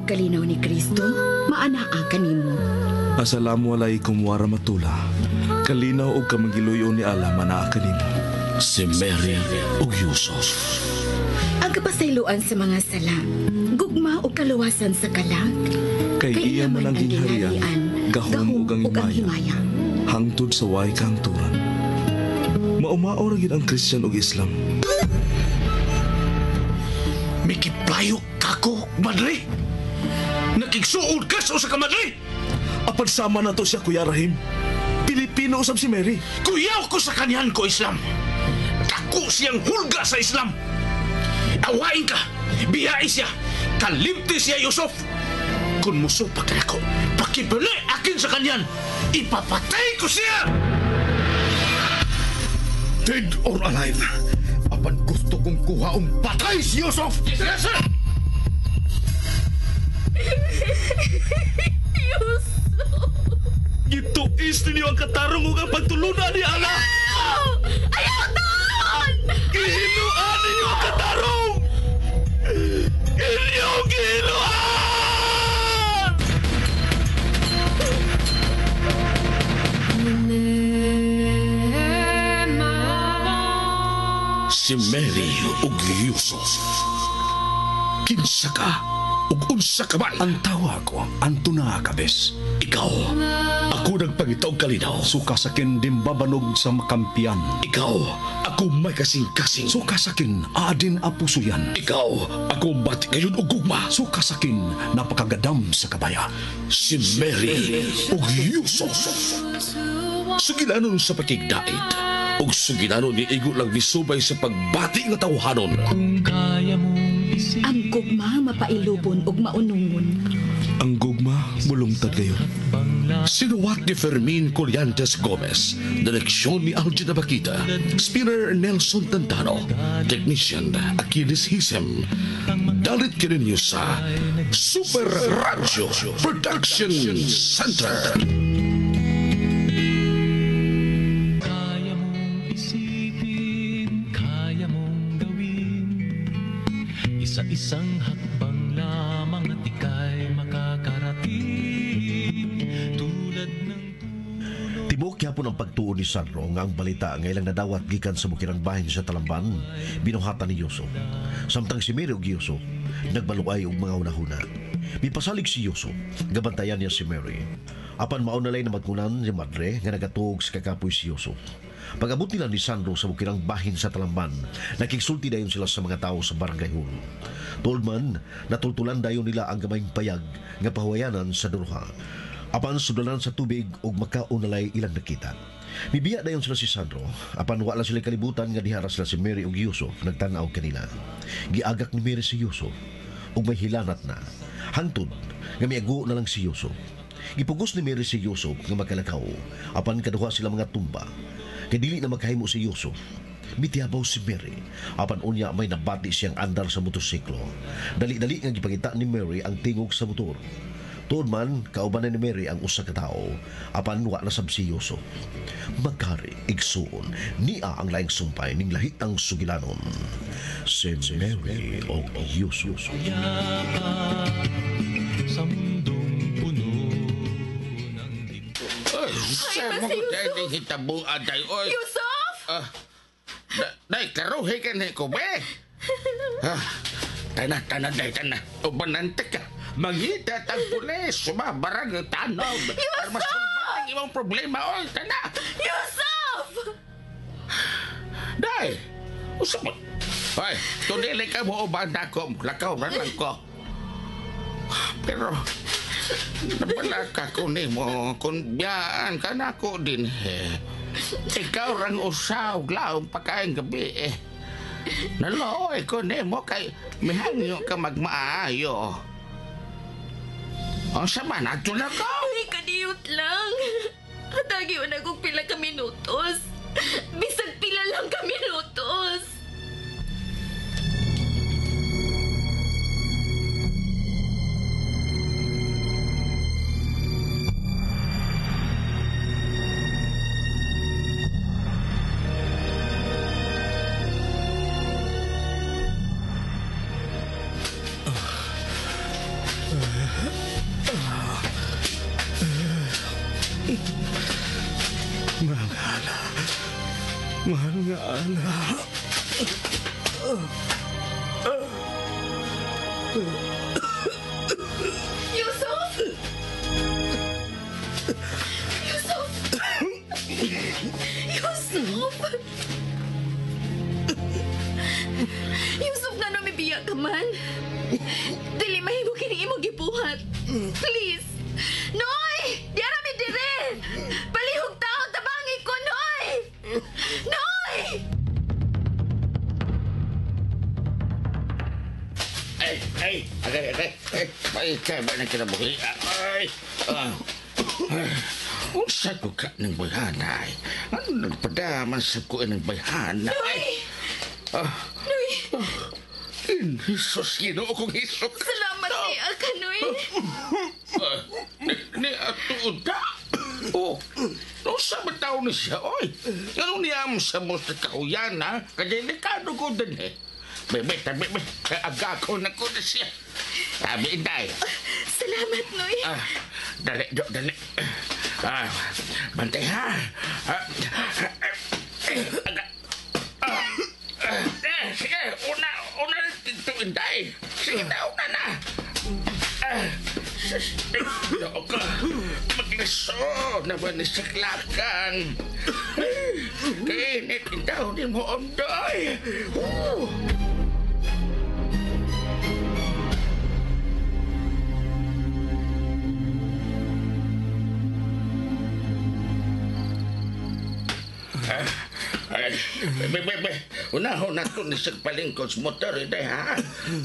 pagkalinaw ni Kristo, maanaa kanimo. Assalamualaikum warahmatullah. Kalinaw og kamangiluyo ni Allah manaa kanimo. Si Mary ug Yusuf. Ang kapasayloan sa mga sala, gugma o kaluwasan sa kalag. Kay iya man ang gingharian, gahom ug ang himaya. Hangtod sa way kahangturan. Maumao ra gid ang Christian ug Islam. Mikiplayo kako, madre. Nakigsuod ka sa usa ka madre. Apan sama na to siya, Kuya Rahim. Pilipino usab si Mary. Kuyaw ko sa kanyan ko Islam. Dako siyang hulga sa Islam. Awain ka, biyain siya, kalimti siya Yusuf. Kung musupak ka ako, pakibali akin sa kanyan, ipapatay ko siya! Dead or alive, apan gusto kong kuhaong patay si Yusuf! Yes, sir! Yusuf! Gituis ninyo ang katarong ug ang pagtulunan ni Allah. Ayaw doon! Gihinuan ninyo ang katarong! Inyong gihinuan! Si Mary ug Yusuf. Kinsa ka ug unsa ka man? Ang tawa ko, Antuna Kabes. Ikaw, ako nagpangitaw kalinaw. Sukasakin dimbabanog sa makampiyan. Ikaw, ako may kasing-kasing. Sukasakin adin apuso yan. Ikaw, ako bati kayon og gugma. Sukasakin napakagadam sa kabaya. Si Mary ug Yusuf. Sugilanon sa pakigdait. Ug sugilanon ni igo lang misubay sa pagbati nga tawhanon. Ang gugma mapailubon ug maunungon. Ang gugma mulungtad kayo. Sinuwat ni Fermin Colliantes Gomez, direksyon ni Algina Bakita, spinner Nelson Tantano, technician Achilles Hisem. Dalit kininyo sa Super Radio Production Center. Isang hakbang lamang at ika'y makakarating tulad ng tulog. Tibok yapon ang pagtuon ni Sandro nga ang balita ngailang nadawat gikan sa bukirang bahin sa Talamban, binuhatan ni Yusuf. Samtang si Mary ug Yusuf nagbaluay og mga hunahuna. Mipasalig si Yusuf, gabantayan niya si Mary. Apan maunalay na magkunan si madre nga nagatug sa kakapoy si Yusuf. Pag-abot nila ni Sandro sa bukirang bahin sa Talamban, nakigsulti dayon sila sa mga tao sa barangay hall. Tungod man, natultulan dayon nila ang gamayng payag nga pahuwayanan sa duruha. Apan sudalan sa tubig ug makaunalay ilang nakita. Bibiya dayon sila si Sandro, apan wala sila kalibutan nga dihara sila si Mary ug Yusuf nagtan-aw kanila. Giagak ni Mary si Yusuf ug may hilanat na. Hangtod nga miago na lang si Yusuf. Gipugos ni Mary si Yusuf nga magkalakaw, apan kaduha sila mga tumba. Kay dili na magkahimo si Yusuf, mitiabaw si Mary. Apan unya may nabati siyang andar sa motosiklo. Dali-dali nga gipakita ni Mary ang tingog sa motor. Tuod man, kaubanan ni Mary ang usa ka tawo, apan wa na sab si Yusuf. Magkari, igsuon, niya ang laing sumpay ning lahitang sugilanon. Si Mary o Yusuf. Sa mundong puno ng Sa mo ko dahil hitabuan tayo. Yusuf! Day, karuhi ka na ko, be. Tana, day, tana. Ubanante ka. Mangita tang pulis. Sumabarang yung tanaw. Para masulban ang ibang problema. Oy, tana. Yusuf! Day, usap mo. Oy, tunilay ka mo ubanda ko. Lakaw na lang ko. Pero, nabala ka ko ni mo. Kung biyaan ka na ko din, ikaw rang usaw, laong pagkain gabi, Nalooy ko ni mo kay mihangyo ka magmaayo. Ang sama na ito na ko. Ay, kaniyot lang. Atagi na kong pila ka minutos. Bisag pila lang ka minutos. Yusuf! Yusuf! Yusuf! Yusuf nga no mibiya ka man. Dili mahimo kini imo gibuhat. Please. Noy! Di ara mi dire. Palihog taon tabangi ko, Noy! Noy! Ay, kaya ba na kinabuhi? Ay, unsa ko ka ng bayhana ay? Ano nagpadaman sa ko ng bayhana ay? Noy! Jesus, ginoo kong Hesus Kristo. Salamat ni ka, Noy. Ni atuod ka? Oh, no sa bataw ni siya, oy. Ano niya mo sa mo sa kauyan, ha? Kaya delikado ko din, eh. Bebe, aga ko na ko na siya. Sabi, Inday. Salamat, Noy. Dali. Bantay, ha? Sige, una dito, Inday. Sige na, una na. Sastigno ka. Maglaso naman ni saklakan. Kainit daw ni mo, Ondoy. Unahon na ito ni Sigpalingkod sa motor, Inday, ha?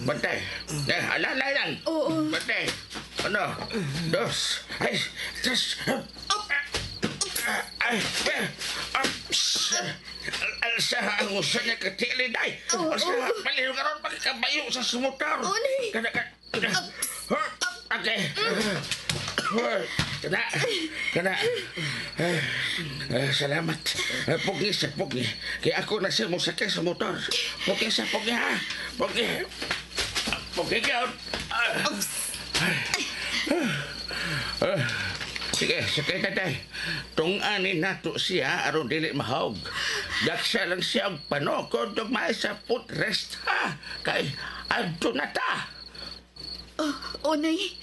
Bantay. Alala yan. Oo. Bantay. Ano? Dos. Ay, tres. Alsa ang usa niya katili, Day. Alsa, palihog ka ron, pagkabayo sa motor. Oo, Nay. Okay. Kana. Salamat. Pugi. Kaya ako na siya musakay sa motor. Pugi, ha? Pugi ka. Sige, sakay ka, Day. Tunganin nato siya aron dili mahog. Daksa lang siya og panokod og may sa footrest, ha? Kay adto na ta. Nay.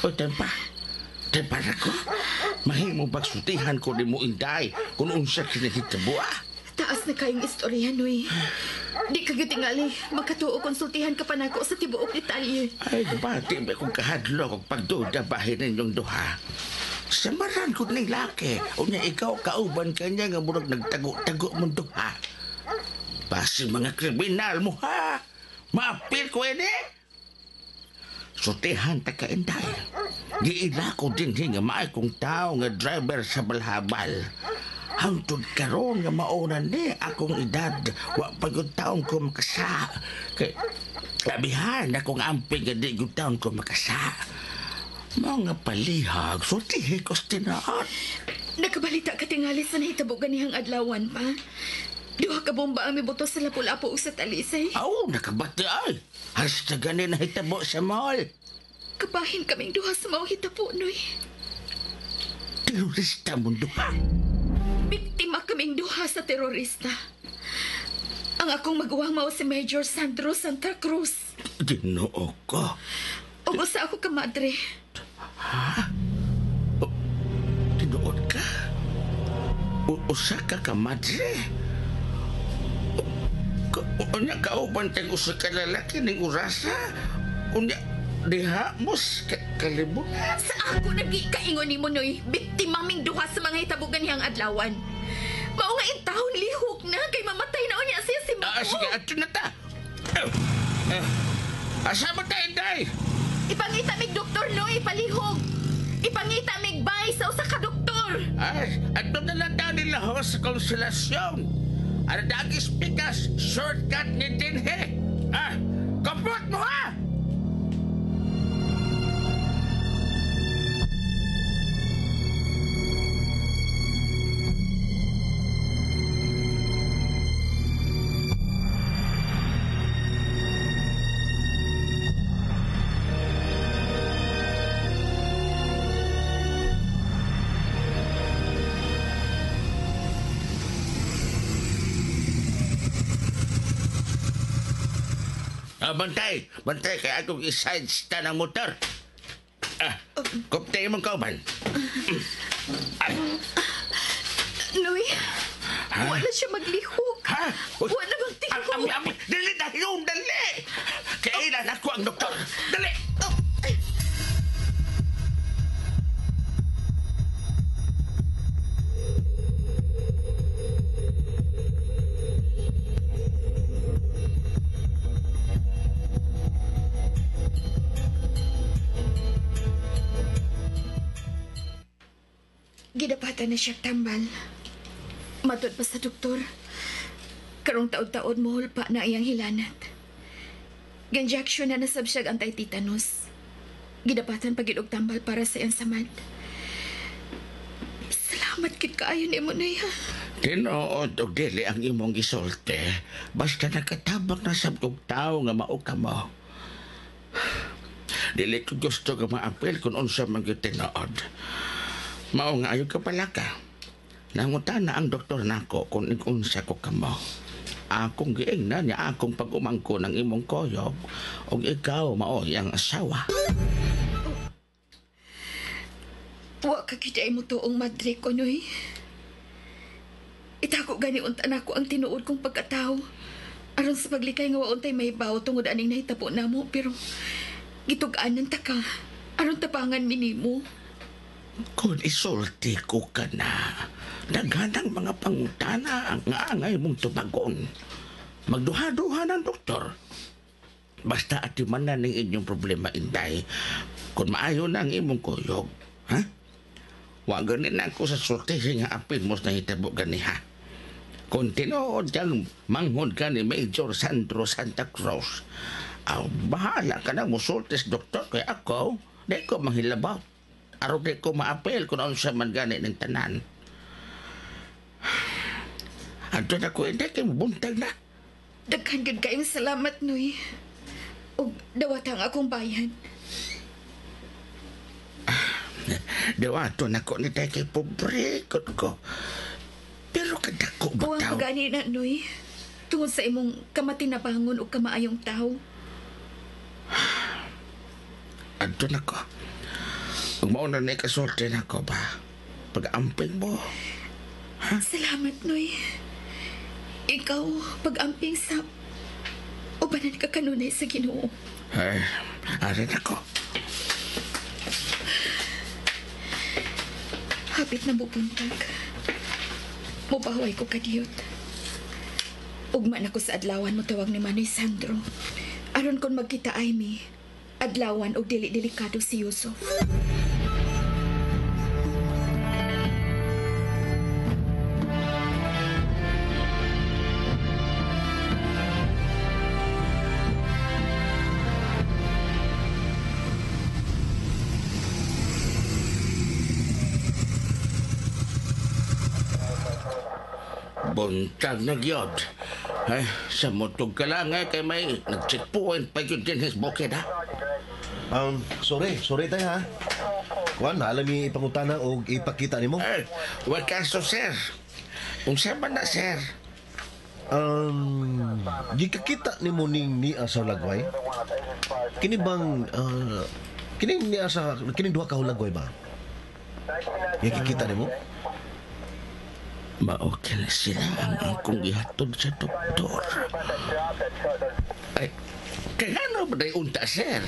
O, tempa na ko. Mahimo pagsultihan ko ni mo, Inday, kung unsa kinahitabo, Taas na kayong istorya, Noy. Di ka gitingali. Magkatuo konsultihan ka pa nako sa tibuok detalye. Ay, bati ba kung kahadlo kung pagduda bahin ninyong duha. Samaran ko ng laki. O niya ikaw, kauban ka niya nga murag nagtago-tago mong duha. Basi mga kriminal mo, ha? Maapil ko, Sutihan ta ka, Inday. Giila ko din nga maay kong tao nga driver sa balhabal. Hangtod karon nga mauna ni akong edad. Wa pagod taon ko makasa. Kay labihan akong amping nga di gud taon ko makasa. Mga palihag, sutihin ko sa tinaat. Nakabalita ka tingali sa nahitabo ganihang adlawan pa. Duha ka bomba ang mibuto sa lapu-lapu sa talisay. Aw, nakabati ay. Hasta ganin na hitabo sa mall. Kabahin kaming duha sa mauhitapo, Noy. Terorista mo duha. Biktima kaming duha sa terorista. Ang akong maguwang mao si Major Sandro Santa Cruz. Ginoo ko. Ug usa ako ka madre. Ha? Tinuod ka? Usa ka ka madre? Unya kauban tayong usa ka lalaki ning urasa? Unya diha mos kalibot? Sa ako nagikaingon ni mo, Noy. Biktima ming duha sa mga hitabugan niyang adlawan. Mao nga intawon lihok na kay mamatay na unya siya si Mako. Sige, ato na ta. Asa ba tayo, Day? Ipangita mig doktor, Noy, palihog. Ipangita mig bay sa usa ka doktor. Ay, ato na lang daw nila ho sa konsulasyon. Ano dagis pikas, shortcut ni Dinhe. Kapot mo, ha? Bantay! Bantay kaya akong iside stand ang motor. Kuptay mong kauban. Noy, wala siya maglihok. Ha? Wala bang tiko? Ami! Dali na yun! Dali! Kailan ako ang doktor? Dali! Gidapatan na siya tambal. Matod pa sa doktor. Karong taod-taod mo hulpa na iyang hilanat. Ganjaksyon na nasab siya anti-tetanus. Gidapatan pagid og tambal para sa iyang samad. Salamat kid kaayo nimo na ya. Tinuod og dili ang imong gisulti. Basta nakatabak na sa kong tao nga mao ka mo. Dili ko gusto ka maapil kung unsa man gyud tinuod. Mao nga ayo ka pala ka. Nangutan na ang doktor nako kung unsa ko kamo. Akong giingnan niya akong pag-umangko ng imong koyog og ikaw mao yang asawa. Wa ka kiday mo tuong madre ko, Noy. Itako gani unta nako ang tinuod kong pagkatao. Aron sa paglikay nga wa untay may bawo tungod aning nahitabo namo, pero gitug-anan ta ka. Aron tapangan mi nimo. Kung isulti ko ka na, naghanang mga pangutana ang angay mong tubagon. Magduha-duha ng doktor. Basta atiman na ng inyong problema, Inday. Kung maayo na ang imong kuyog, ha? Huwag ganin ako sa sulti nga apin mo na hitabo gani, ha? Kung tinood kang manghod ka ni Major Sandro Santa Cruz, bahala ka na mo sultis doktor kaya ako, di ko manghilabaw. Araw di ko maapel kung ano siya man gani ng tanan. Ato na ko, hindi kayo buntag na. Daghan gud kayong salamat, Noy. Og dawatang akong bayan. Dawato na ko ni tayo kay pobre ko. Pero kadako Kuwang bataw. pagani na, Noy. Tungod sa imong kamatinabangon o kamaayong tao. Ato na ko. Kung mauna na ikasorte na ko ba? Pag-amping mo. Salamat, Noy. Ikaw, pag-amping sa ubanan ka kanunay sa Ginoo. Ay, arin ako. Hapit na bubuntag. Mupahaway ko kadiyot. Ugman ako sa adlawan mo tawag ni Manoy Sandro. Aron kon magkita ay mi, adlawan og dili-delikado si Yusuf. Buntag na gyud. Ay, sa mutog ka lang kay may nag-checkpoint pa yun din his bukid, ha? Sorry tayo ha. Kuan, alam mi ipangutana o ipakita nimo. Ay, wag kaso, sir. Kung saan man na, sir? Gikakita nimo ning ni sa lagway. Kini bang kini niya sa kini duha ka lagway ba? Gikakita nimo? Maokil sila ang akong gihatod sa doktor. Ay, kaya ano ba na unta, sir?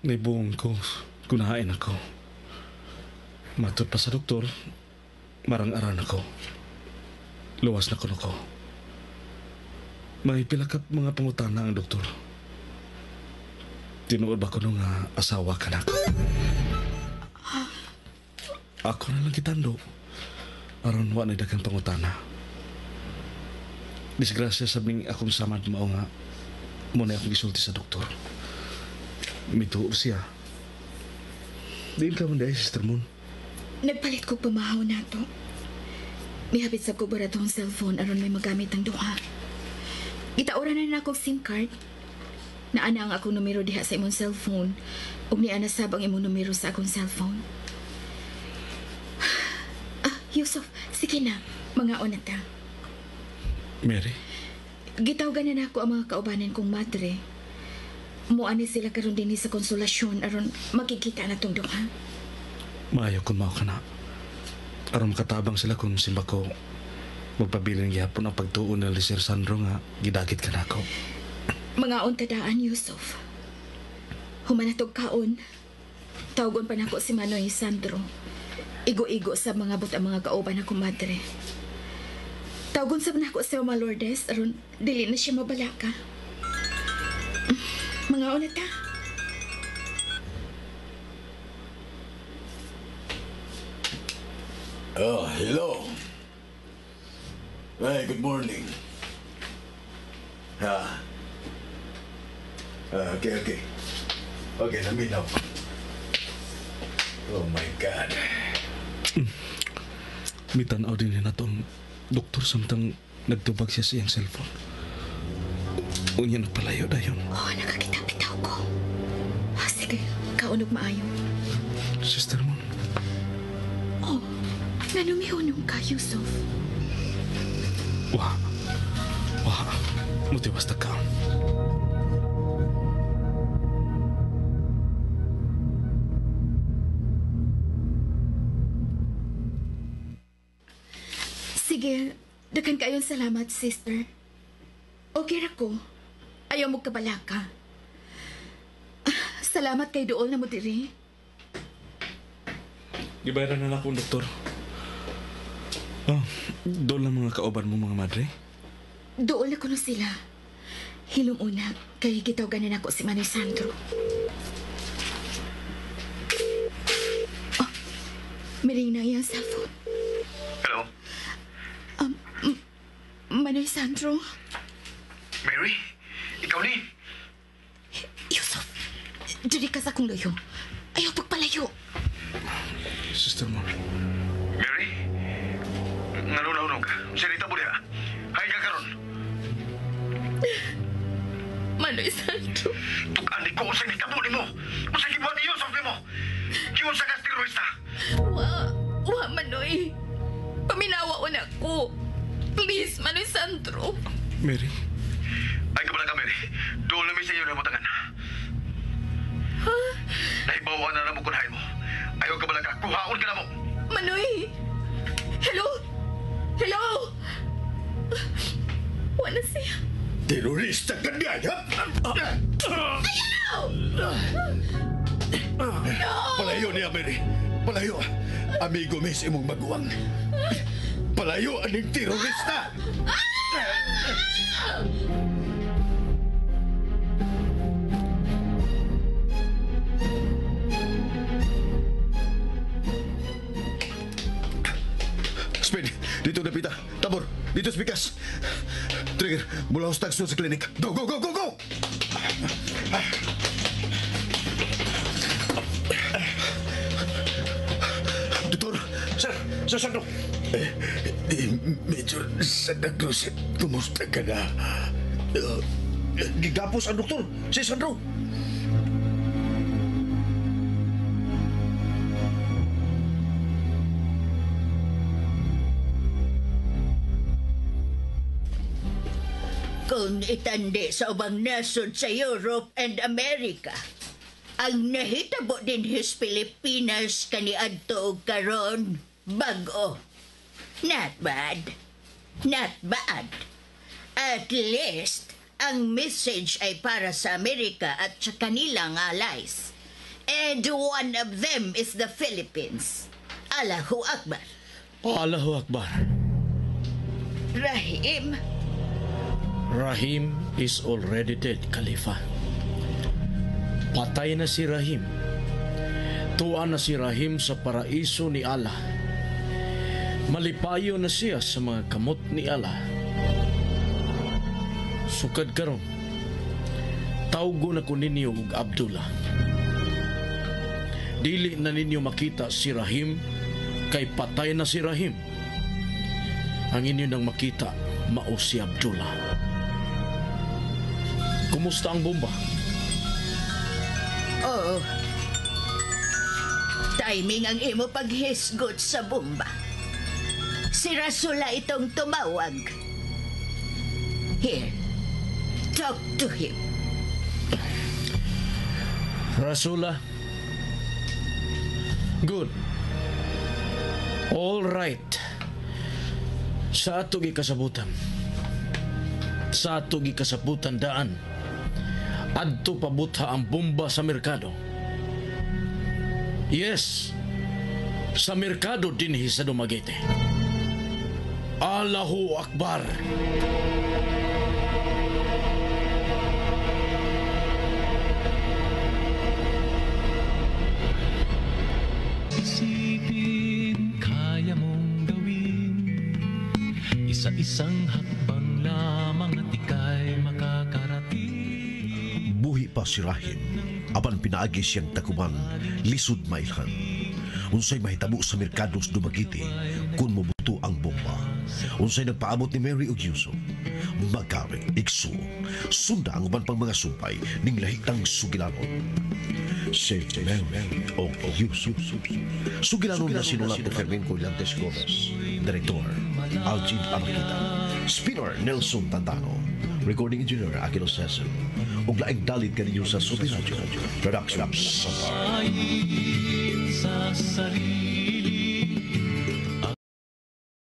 Naibong ko, kunahain ako. Matod pa sa doktor, marang-aran ako. Luwas na ko. May pilakap mga pangutana ang doktor. Tinuod ba ko nung asawa ka na ako? Ako na lang kitando. Aron wa na dagang pangutana. Disgrasya sabing akong samad mao nga muna akong gisulti sa doktor. Mituo siya. Diin ka man dahil, Sister Moon. Nagpalit ko pamahaw na to. Mihapit sa kubaratong cellphone aron may magamit ang duha. Gitaoran na akong SIM card. Naana ang akong numero diha sa imong cellphone ug niana sab ang imong numero sa akong cellphone. Yusuf, sige na. Mga onata. Mary, Gitawgan na ako ang mga kaubanan kong madre. Muani sila karon dinhi sa konsolasyon aron makikita na tong duha. maayo kung mao ka na. Aron makatabang sila kung simba ko magpabiling gyapon ang pagtuon ni Sir Sandro nga gidagit ka na ako. Mga untadaan, Yusuf. Humanatog kaon. Tawgon pa nako si Manoy Sandro. Igo-igo sa mga but ang mga kauban na kumadre. Tawgon sa nako si Mama Lourdes aron dili na siya mabalaka. Mga unata. Oh, hello. Hey, good morning. Okay. Okay, naminaw. Oh my God. Mitanaw din na tong doktor samtang nagtubag siya sa iyang cellphone. Unya na palayo dayon. Oh, nakakita-bitaw ko. Sige, kaunog maayo. Sister mo, Oh, nanumihunong ka, Yusuf. wah. Muti basta ka. Sige, dakan kayong salamat, sister. Okay ra ko. Ayaw mo kabalaka. Salamat kay Dool na mo diri. Gibayaran na akong doktor. Oh, doon lang mga kauban mo mga madre. Dool na kuno sila. Hilong una, kay gitawgan na ako si Manoy Sandro. Oh, miring na iyang cellphone. Hello? Manoy Sandro? Mary? Ikaw ni? Yusuf, diri ka sa akong loyo. Ayaw pagpalayo. Sister mo, Mary? Nanunaw ka. Sinita mo niya. Hay ka karon. Manoy Sandro? Tukan ko sa nitabo ni mo. Masakit mo ni Yusuf ni mo. Kiyon sa gas terorista. Wa, Manoy. Paminawa na ko. Please, Manoy Sandro. Mary, Ay kabala ka, Mary. Doon na may sa iyo na mutangan. Nahibawan na mo kunahin mo. Ayaw kabala ka. Kuhaon ka na mo. Manoy! Hello? Hello? Wala siya. Terorista ka niya, ha? Palayo niya, Mary. Palayo. Amigo mes imong maguwang. Palayo aning terorista. Speed, dito na pita. Tabor, dito spikas. Trigger, mula ang stagso sa klinik. Go, go, go, go, go! Doktor, Sir Sandro. Major Santa Cruz, kumusta ka na? Gigapos ang doktor, si Sandro. Kung itandi sa ubang nasod sa Europe and America, ang nahitabo din his Pilipinas kaniadto og karon bag-o. Not bad. Not bad. At least, ang message ay para sa Amerika at sa kanilang allies. And one of them is the Philippines. Allahu Akbar. Allahu Akbar. Rahim, Rahim is already dead, Khalifa. Patay na si Rahim. Tuan na si Rahim sa paraiso ni Allah. Malipayo na siya sa mga kamot ni Allah. Sukad karon, tawgo na ko ninyo og Abdullah. Dili na ninyo makita si Rahim kay patay na si Rahim. ang inyo nang makita mao si Abdullah. Kumusta ang bomba? Oo. Timing ang imo paghisgot sa bomba. Si Rasula itong tumawag. Here, talk to him. Rasula? Good. All right. Sa ato gikasabutan. Sa ato gikasabutan daan. Adto pabutha ang bomba sa merkado. Yes. Sa merkado dinhi sa Dumaguete. Allahu Akbar. Isipin, kaya mong gawin. Isa-isang hakbang lamang at ika'y makakarating. Buhi pa si Rahim, apan pinaagi siyang takuman, lisod mailhan. Unsay mahitabo sa merkados Dumaguete kung mabuto ang bomba. Unsay nagpaabot ni Mary ug Yusuf. Magkaring, igsuo, sunda ang uban pang mga sumpay ning lahitang sugilanon. Si Mary o Yusuf. Sugilanon na sinulat ni Fermin Collantes Gomez. Direktor, Algin Amakita. Spinner, Nelson Tantano. Recording engineer, Aquino Cesar. Ug laing dalit kaninyo sa Super Radio. Production, Samar. Sa sarili